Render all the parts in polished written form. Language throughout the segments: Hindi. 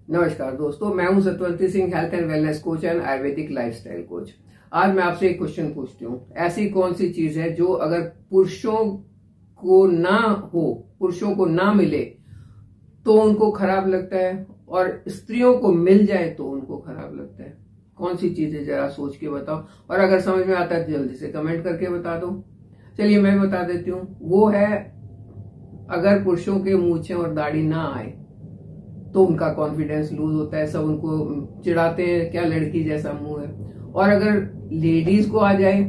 नमस्कार दोस्तों, मैं हूं Satwanti Singh, health and wellness coach and Ayurvedic lifestyle coach. आज मैं आपसे एक क्वेश्चन पूछती हूँ, ऐसी कौन सी चीज है जो अगर पुरुषों को ना मिले तो उनको खराब लगता है और स्त्रियों को मिल जाए तो उनको खराब लगता है? कौन सी चीज है, जरा सोच के बताओ। और अगर समझ में आता है तो जल्दी से कमेंट करके बता दो। चलिए मैं बता देती हूँ। वो है, अगर पुरुषों के मूछें और दाढ़ी ना आए तो उनका कॉन्फिडेंस लूज होता है, सब उनको चिढ़ाते हैं, क्या लड़की जैसा मुंह है। और अगर लेडीज को आ जाए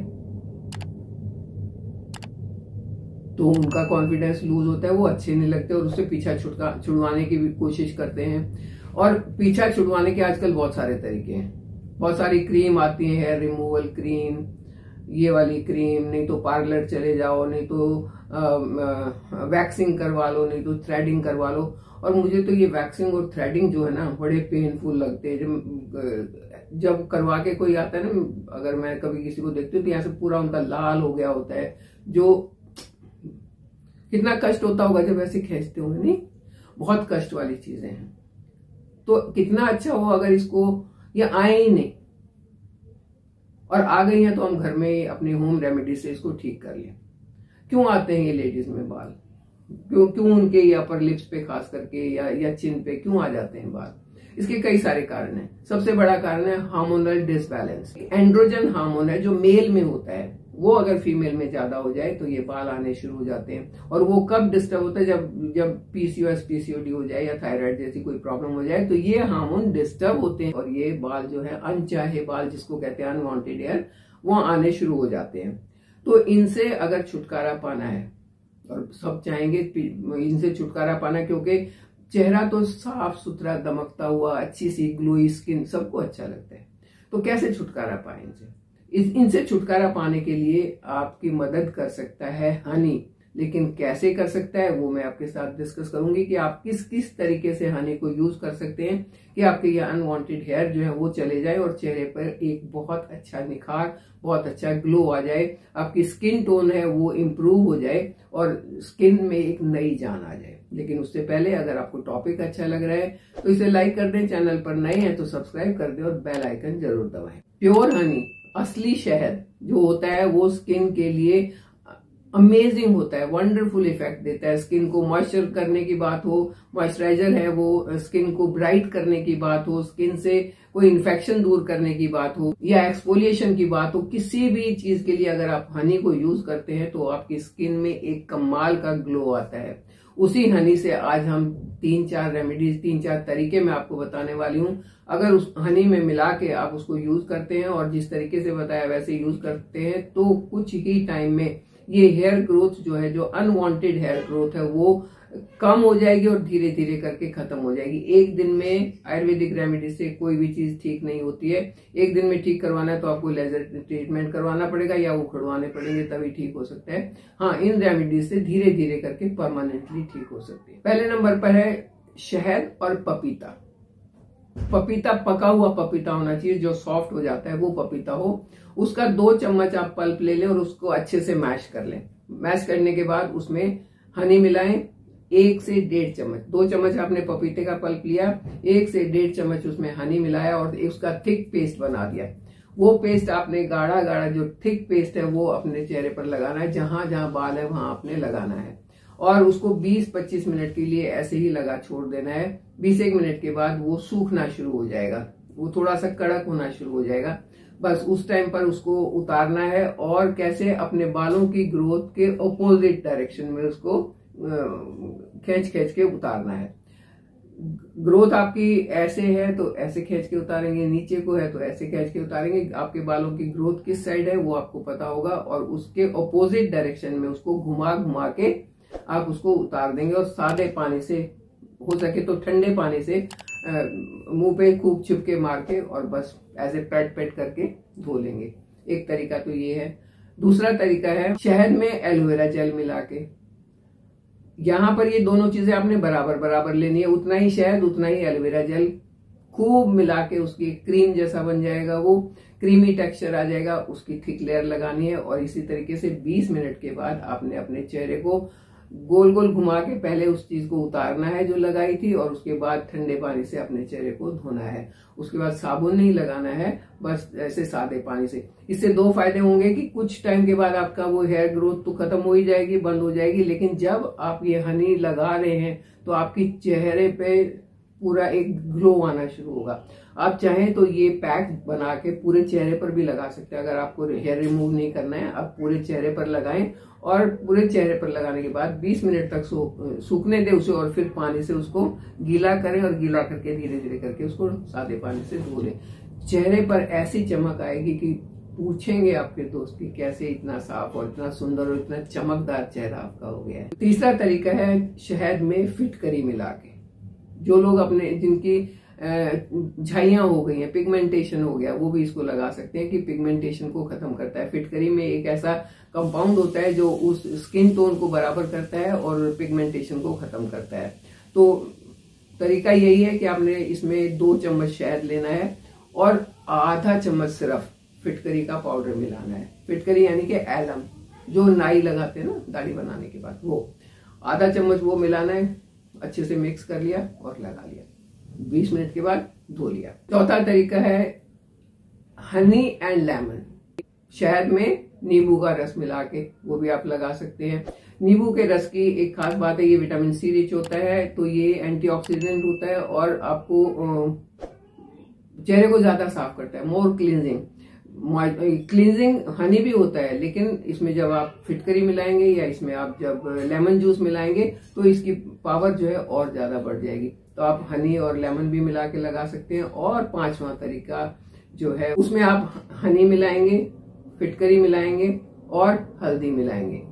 तो उनका कॉन्फिडेंस लूज होता है, वो अच्छे नहीं लगते और उससे पीछा छुड़वाने की भी कोशिश करते हैं। और पीछा छुड़वाने के आजकल बहुत सारे तरीके हैं, बहुत सारी क्रीम आती है, हेयर रिमूवल क्रीम, ये वाली क्रीम, नहीं तो पार्लर चले जाओ, नहीं तो वैक्सिंग करवा लो, नहीं तो थ्रेडिंग करवा लो। और मुझे तो ये वैक्सिंग और थ्रेडिंग जो है ना, बड़े पेनफुल लगते हैं। जब करवा के कोई आता है ना, अगर मैं कभी किसी को देखती हूँ तो यहाँ से पूरा उनका लाल हो गया होता है, जो कितना कष्ट होता होगा जब ऐसे खींचते होंगे। नहीं, बहुत कष्ट वाली चीजें हैं। तो कितना अच्छा हो अगर इसको ये आए ही नहीं, और आ गई है तो हम घर में अपने होम रेमेडी से इसको ठीक कर लें। क्यों आते हैं ये लेडीज में बाल? क्यों उनके ये अपर लिप्स पे खास करके या चिन पे क्यों आ जाते हैं बाल? इसके कई सारे कारण हैं। सबसे बड़ा कारण है हार्मोनल डिसबैलेंस। एंड्रोजन हार्मोन है जो मेल में होता है, वो अगर फीमेल में ज्यादा हो जाए तो ये बाल आने शुरू हो जाते हैं। और वो कब डिस्टर्ब होता है? जब पीसीओएस पीसीओडी हो जाए या थायराइड जैसी कोई प्रॉब्लम हो जाए तो ये हार्मोन डिस्टर्ब होते हैं और ये बाल जो है, अनचाहे बाल जिसको कहते हैं अनवांटेड हेयर, वो आने शुरू हो जाते हैं। तो इनसे अगर छुटकारा पाना है, और सब चाहेंगे इनसे छुटकारा पाना, क्योंकि चेहरा तो साफ सुथरा दमकता हुआ, अच्छी सी ग्लोई स्किन, सबको अच्छा लगता है। तो कैसे छुटकारा पाए इनसे? इनसे छुटकारा पाने के लिए आपकी मदद कर सकता है हनी। लेकिन कैसे कर सकता है वो मैं आपके साथ डिस्कस करूंगी कि आप किस किस तरीके से हनी को यूज कर सकते हैं कि आपके ये अनवांटेड हेयर जो है वो चले जाए और चेहरे पर एक बहुत अच्छा निखार, बहुत अच्छा ग्लो आ जाए, आपकी स्किन टोन है वो इम्प्रूव हो जाए और स्किन में एक नई जान आ जाए। लेकिन उससे पहले अगर आपको टॉपिक अच्छा लग रहा है तो इसे लाइक कर दें, चैनल पर नए हैं तो सब्सक्राइब कर दें और बेल आइकन जरूर दबाएं। प्योर हनी, असली शहद जो होता है वो स्किन के लिए अमेजिंग होता है, वंडरफुल इफेक्ट देता है। स्किन को मॉइस्चर करने की बात हो, मॉइस्चराइजर है वो, स्किन को ब्राइट करने की बात हो, स्किन से कोई इन्फेक्शन दूर करने की बात हो, या एक्सफोलिएशन की बात हो, किसी भी चीज के लिए अगर आप हनी को यूज करते हैं तो आपकी स्किन में एक कमाल का ग्लो आता है। उसी हनी से आज हम 3-4 रेमेडीज, 3-4 तरीके मैं आपको बताने वाली हूँ। अगर उस हनी में मिला के आप उसको यूज करते हैं और जिस तरीके से बताया वैसे यूज करते हैं तो कुछ ही टाइम में ये हेयर ग्रोथ जो है, जो अनवांटेड हेयर ग्रोथ है, वो कम हो जाएगी और धीरे धीरे करके खत्म हो जाएगी। एक दिन में आयुर्वेदिक रेमेडी से कोई भी चीज ठीक नहीं होती है। एक दिन में ठीक करवाना है तो आपको लेजर ट्रीटमेंट करवाना पड़ेगा या उखड़वाने पड़ेंगे, तभी ठीक हो सकता है। हाँ, इन रेमेडीज से धीरे धीरे करके परमानेंटली ठीक हो सकती है। पहले नंबर पर है शहद और पपीता। पपीता, पका हुआ पपीता होना चाहिए, जो सॉफ्ट हो जाता है वो पपीता हो। उसका 2 चम्मच आप पल्प ले लें और उसको अच्छे से मैश कर लें। मैश करने के बाद उसमें हनी मिलाएं, 1 से 1.5 चम्मच। 2 चम्मच आपने पपीते का पल्प लिया, 1 से 1.5 चम्मच उसमें हनी मिलाया और उसका थिक पेस्ट बना दिया। वो पेस्ट आपने गाढ़ा गाढ़ा जो थिक पेस्ट है वो अपने चेहरे पर लगाना है, जहां जहां बाल है वहां आपने लगाना है। और उसको 20-25 मिनट के लिए ऐसे ही लगा छोड़ देना है। 20 मिनट के बाद वो सूखना शुरू हो जाएगा, वो थोड़ा सा कड़क होना शुरू हो जाएगा। बस उस टाइम पर उसको उतारना है। और कैसे? अपने बालों की ग्रोथ के ऑपोजिट डायरेक्शन में उसको खींच के उतारना है। ग्रोथ आपकी ऐसे है तो ऐसे खींच के उतारेंगे, नीचे को है तो ऐसे खींच के उतारेंगे। आपके बालों की ग्रोथ किस साइड है वो आपको पता होगा और उसके ऑपोजिट डायरेक्शन में उसको घुमा घुमा के आप उसको उतार देंगे। और सादे पानी से, हो सके तो ठंडे पानी से मुंह पे खूब छिपके मार के और बस ऐसे पैट करके धो लेंगे। एक तरीका तो ये है। दूसरा तरीका है शहद में एलोवेरा जेल मिला के। यहाँ पर ये दोनों चीजें आपने बराबर बराबर लेनी है, उतना ही शहद उतना ही एलोवेरा जेल खूब मिला के उसकी क्रीम जैसा बन जाएगा, वो क्रीमी टेक्सचर आ जाएगा। उसकी थिक लेयर लगानी है और इसी तरीके से 20 मिनट के बाद आपने अपने चेहरे को गोल गोल घुमा के पहले उस चीज को उतारना है जो लगाई थी, और उसके बाद ठंडे पानी से अपने चेहरे को धोना है। उसके बाद साबुन नहीं लगाना है, बस ऐसे सादे पानी से। इससे दो फायदे होंगे कि कुछ टाइम के बाद आपका वो हेयर ग्रोथ तो खत्म हो ही जाएगी, बंद हो जाएगी, लेकिन जब आप ये हनी लगा रहे हैं तो आपकी चेहरे पे पूरा एक ग्लो आना शुरू होगा। आप चाहें तो ये पैक बना के पूरे चेहरे पर भी लगा सकते हैं। अगर आपको हेयर रिमूव नहीं करना है, आप पूरे चेहरे पर लगाएं, और पूरे चेहरे पर लगाने के बाद 20 मिनट तक सूखने दें उसे, और फिर पानी से उसको गीला करें, और गीला करके धीरे धीरे करके उसको सादे पानी से धो लें। चेहरे पर ऐसी चमक आएगी कि पूछेंगे आपके दोस्त कि कैसे इतना साफ और इतना सुंदर और इतना चमकदार चेहरा आपका हो गया है। तीसरा तरीका है शहद में फिटकरी मिला के। जो लोग अपने जिनकी झाइयां हो गई हैं, पिगमेंटेशन हो गया, वो भी इसको लगा सकते हैं कि पिगमेंटेशन को खत्म करता है। फिटकरी में एक ऐसा कंपाउंड होता है जो उस स्किन टोन को बराबर करता है और पिगमेंटेशन को खत्म करता है। तो तरीका यही है कि आपने इसमें 2 चम्मच शहद लेना है और आधा चम्मच सिर्फ फिटकरी का पाउडर मिलाना है। फिटकरी यानी कि एलम, जो नाई लगाते हैं ना दाढ़ी बनाने के बाद, वो आधा चम्मच वो मिलाना है। अच्छे से मिक्स कर लिया और लगा लिया, 20 मिनट के बाद धो लिया। चौथा तरीका है हनी एंड लेमन। शहद में नींबू का रस मिला के वो भी आप लगा सकते हैं। नींबू के रस की एक खास बात है, ये विटामिन सी रिच होता है, तो ये एंटीऑक्सीडेंट होता है और आपको चेहरे को ज्यादा साफ करता है, मोर क्लींजिंग। हनी भी होता है, लेकिन इसमें जब आप फिटकरी मिलाएंगे या इसमें आप जब लेमन जूस मिलाएंगे तो इसकी पावर जो है और ज्यादा बढ़ जाएगी। तो आप हनी और लेमन भी मिला के लगा सकते हैं। और 5वां तरीका जो है उसमें आप हनी मिलाएंगे, फिटकरी मिलाएंगे और हल्दी मिलाएंगे,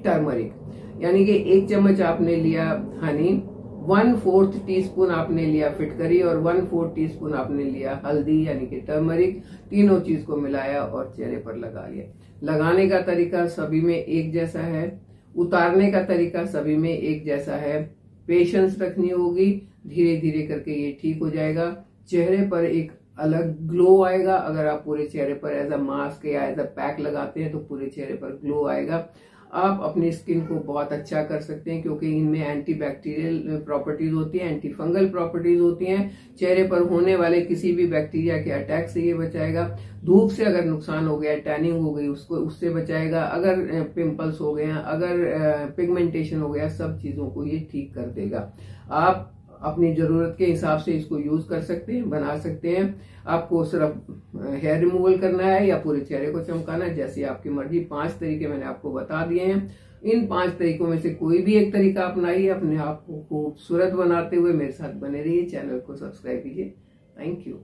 टर्मरिक। यानी कि 1 चम्मच आपने लिया हनी, 1/4 टीस्पून आपने लिया फिटकरी और 1/4 टीस्पून आपने लिया हल्दी यानी कि टर्मरिक। तीनों चीज को मिलाया और चेहरे पर लगा लिया। लगाने का तरीका सभी में एक जैसा है, उतारने का तरीका सभी में एक जैसा है। पेशेंस रखनी होगी, धीरे धीरे करके ये ठीक हो जाएगा। चेहरे पर एक अलग ग्लो आएगा। अगर आप पूरे चेहरे पर एज अ मास्क या एज अ पैक लगाते हैं तो पूरे चेहरे पर ग्लो आएगा। आप अपनी स्किन को बहुत अच्छा कर सकते हैं क्योंकि इनमें एंटीबैक्टीरियल प्रॉपर्टीज होती हैं, एंटी फंगल प्रॉपर्टीज होती हैं। चेहरे पर होने वाले किसी भी बैक्टीरिया के अटैक से ये बचाएगा। धूप से अगर नुकसान हो गया, टैनिंग हो गई, उसको उससे बचाएगा। अगर पिंपल्स हो गए, अगर पिगमेंटेशन हो गया, सब चीजों को ये ठीक कर देगा। आप अपनी जरूरत के हिसाब से इसको यूज कर सकते हैं, बना सकते हैं। आपको सिर्फ हेयर रिमूवल करना है या पूरे चेहरे को चमकाना है, जैसी आपकी मर्जी। 5 तरीके मैंने आपको बता दिए हैं। इन 5 तरीकों में से कोई भी एक तरीका अपनाइए, अपने आप को खूबसूरत बनाते हुए मेरे साथ बने रहिए। चैनल को सब्सक्राइब कीजिए। Thank you.